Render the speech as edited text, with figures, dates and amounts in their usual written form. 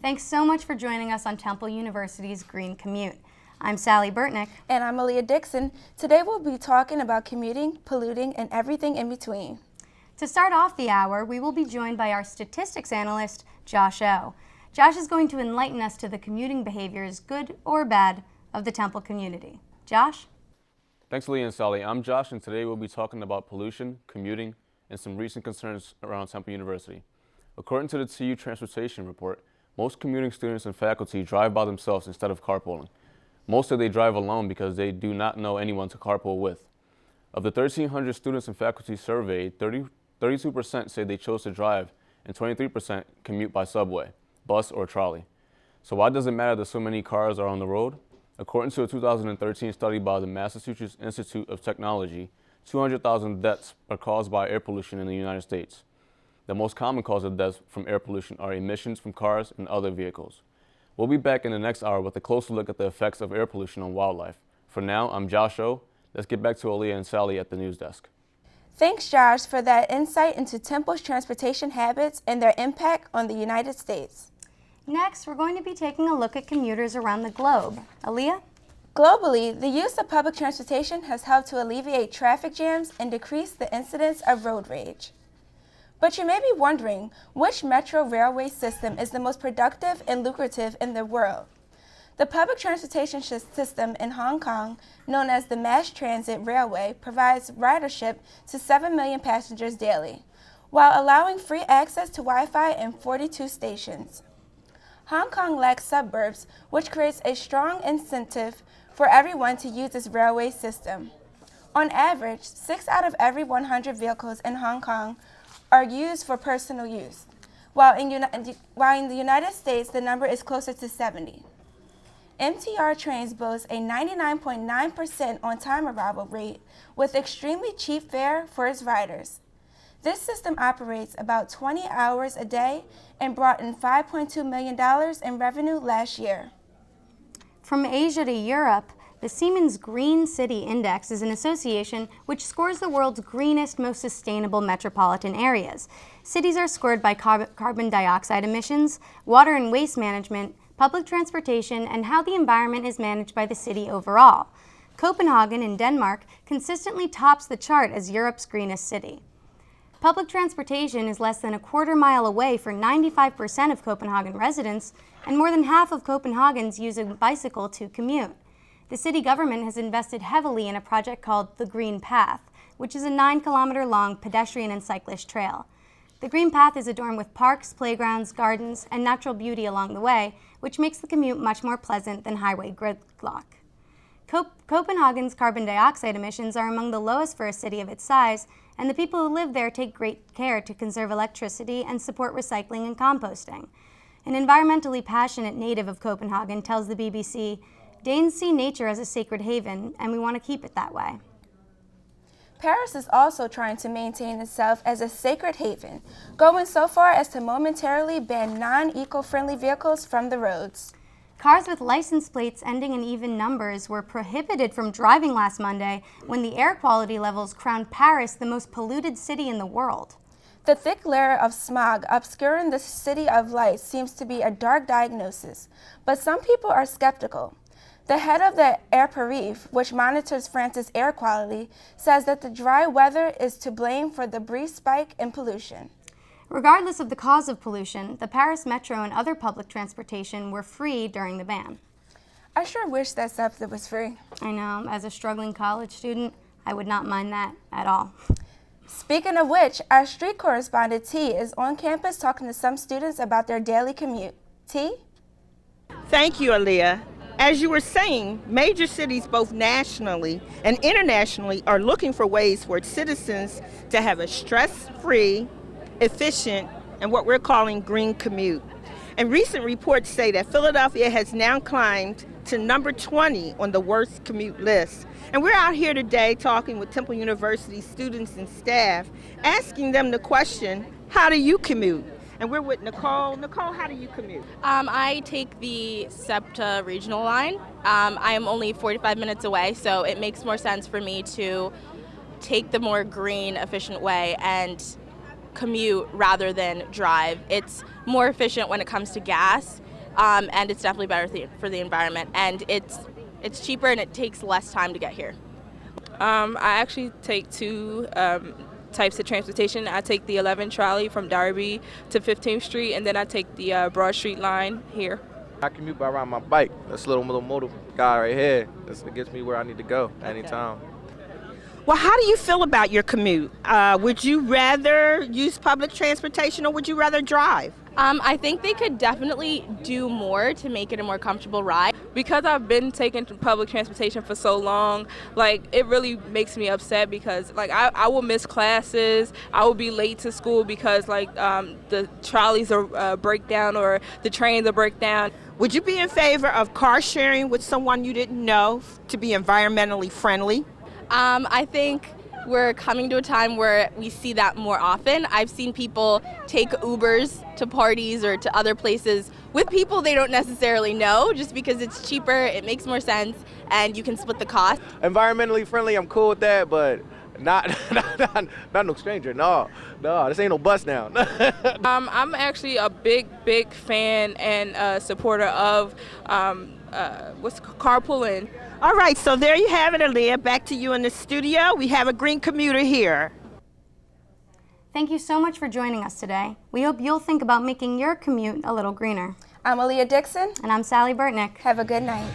Thanks so much for joining us on Temple University's Green Commute. I'm Sally Burtnick. And I'm Aaliyah Dixon. Today we'll be talking about commuting, polluting, and everything in between. To start off the hour, we will be joined by our statistics analyst, Josh O. Josh is going to enlighten us to the commuting behaviors, good or bad, of the Temple community. Josh? Thanks, Lee and Sally. I'm Josh, and today we'll be talking about pollution, commuting, and some recent concerns around Temple University. According to the TU Transportation Report, most commuting students and faculty drive by themselves instead of carpooling. Mostly they drive alone because they do not know anyone to carpool with. Of the 1,300 students and faculty surveyed, 32% say they chose to drive, and 23% commute by subway, bus, or trolley. So why does it matter that so many cars are on the road? According to a 2013 study by the Massachusetts Institute of Technology, 200,000 deaths are caused by air pollution in the United States. The most common cause of death from air pollution are emissions from cars and other vehicles. We'll be back in the next hour with a closer look at the effects of air pollution on wildlife. For now, I'm Josh O. Let's get back to Aaliyah and Sally at the news desk. Thanks, Josh, for that insight into Temple's transportation habits and their impact on the United States. Next, we're going to be taking a look at commuters around the globe. Aaliyah? Globally, the use of public transportation has helped to alleviate traffic jams and decrease the incidence of road rage. But you may be wondering, which metro railway system is the most productive and lucrative in the world? The public transportation system in Hong Kong, known as the Mass Transit Railway, provides ridership to 7 million passengers daily, while allowing free access to Wi-Fi in 42 stations. Hong Kong lacks suburbs, which creates a strong incentive for everyone to use this railway system. On average, 6 out of every 100 vehicles in Hong Kong are used for personal use, while in the United States, the number is closer to 70. MTR trains boast a 99.9% on-time arrival rate with extremely cheap fare for its riders. This system operates about 20 hours a day and brought in $5.2 million in revenue last year. From Asia to Europe, the Siemens Green City Index is an association which scores the world's greenest, most sustainable metropolitan areas. Cities are scored by carbon dioxide emissions, water and waste management, public transportation, and how the environment is managed by the city overall. Copenhagen in Denmark consistently tops the chart as Europe's greenest city. Public transportation is less than a quarter mile away for 95% of Copenhagen residents, and more than half of Copenhagans use a bicycle to commute. The city government has invested heavily in a project called the Green Path, which is a 9-kilometer-long pedestrian and cyclist trail. The Green Path is adorned with parks, playgrounds, gardens, and natural beauty along the way, which makes the commute much more pleasant than highway gridlock. Copenhagen's carbon dioxide emissions are among the lowest for a city of its size, and the people who live there take great care to conserve electricity and support recycling and composting. An environmentally passionate native of Copenhagen tells the BBC, "Danes see nature as a sacred haven, and we want to keep it that way." Paris is also trying to maintain itself as a sacred haven, going so far as to momentarily ban non-eco-friendly vehicles from the roads. Cars with license plates ending in even numbers were prohibited from driving last Monday when the air quality levels crowned Paris the most polluted city in the world. The thick layer of smog obscuring the city of lights seems to be a dark diagnosis, but some people are skeptical. The head of the Air Paris, which monitors France's air quality, says that the dry weather is to blame for the brief spike in pollution. Regardless of the cause of pollution, the Paris Metro and other public transportation were free during the ban. I sure wish that substance was free. I know, as a struggling college student, I would not mind that at all. Speaking of which, our street correspondent T is on campus talking to some students about their daily commute. T? Thank you, Aaliyah. As you were saying, major cities both nationally and internationally are looking for ways for its citizens to have a stress-free, efficient, and what we're calling green commute. And recent reports say that Philadelphia has now climbed to number 20 on the worst commute list. And we're out here today talking with Temple University students and staff, asking them the question, how do you commute? And we're with Nicole. Nicole, how do you commute? I take the SEPTA regional line. I am only 45 minutes away, so it makes more sense for me to take the more green, efficient way and commute rather than drive. It's more efficient when it comes to gas, and it's definitely better for the environment, and it's cheaper and it takes less time to get here. I actually take two types of transportation. I take the 11 trolley from Darby to 15th Street, and then I take the Broad Street line here. I commute by riding my bike. This little motor guy right here. It gets me where I need to go anytime. Well, how do you feel about your commute? Would you rather use public transportation or would you rather drive? I think they could definitely do more to make it a more comfortable ride. Because I've been taking public transportation for so long, like, it really makes me upset because, like, I will miss classes. I will be late to school because, like, the trolleys are break down or the trains are break down. Would you be in favor of car sharing with someone you didn't know to be environmentally friendly? I think we're coming to a time where we see that more often. I've seen people take Ubers to parties or to other places with people they don't necessarily know just because it's cheaper, it makes more sense, and you can split the cost. Environmentally friendly, I'm cool with that, but not no stranger. No, this ain't no bus now. I'm actually a big fan and supporter of carpooling. All right, so there you have it, Aaliyah. Back to you in the studio. We have a green commuter here. Thank you so much for joining us today. We hope you'll think about making your commute a little greener. I'm Aaliyah Dixon. And I'm Sally Burtnick. Have a good night.